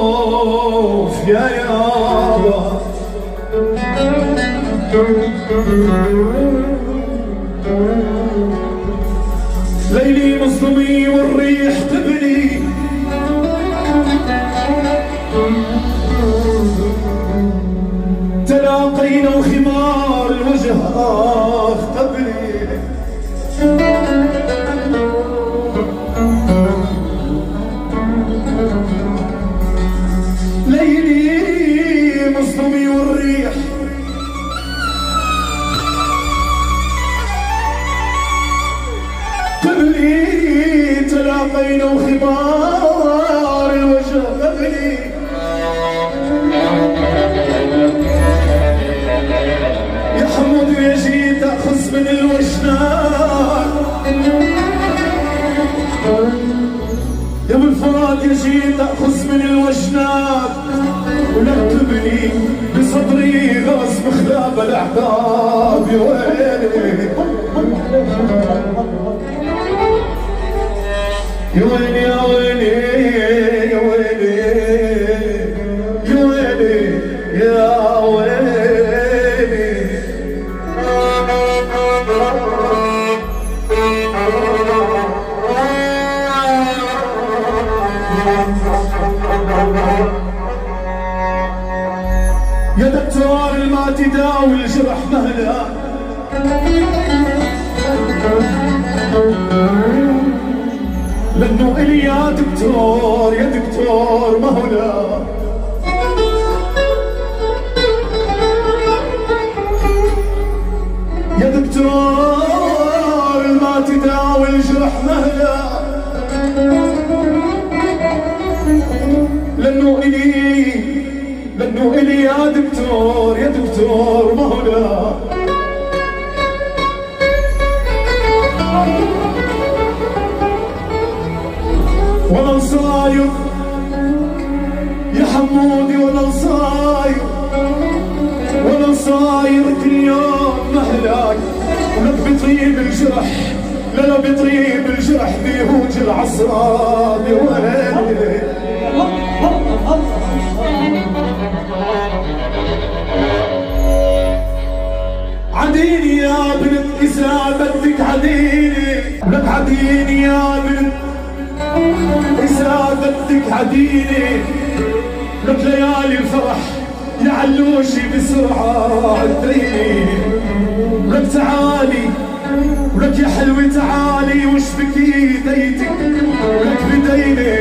اوف يا يابا ليلي مظلمي والريح تبني تلاقينا وخمار الوجه قبلي ليلي مظلمي والريح قبلي تلاقينا وخمار الوجه قبلي يا حمود يا جيت اخذ من الوجنان يا ابو الفرات يا جيت اخذ من الوجنان ونكتبني بصدري غاز مخلاب الاحباب يا ويلي يا ويلي يا ويلي يا ويلي يا ويلي يا ويلي يا دكتور ما تداوي الجرح مهلا لانه الي يا دكتور يا دكتور مهلا يا دكتور ما تداوي الجرح مهلا لانه الي يا دكتور يا دكتور مهلا وانا صاير يا حمودي وانا صاير وانا صاير كل يوم مهلاك ولك بطيب الجرح لا بطيب الجرح بيهوج العصران يا ويلي عديني يا بنت إذا بدك عديني لك عديني يا بنت إذا بدك عديني لك ليالي الفرح يا علوشي بسرعة عديني لك تعالي ولك يا حلوة تعالي واشبكي ايديتك لك بديني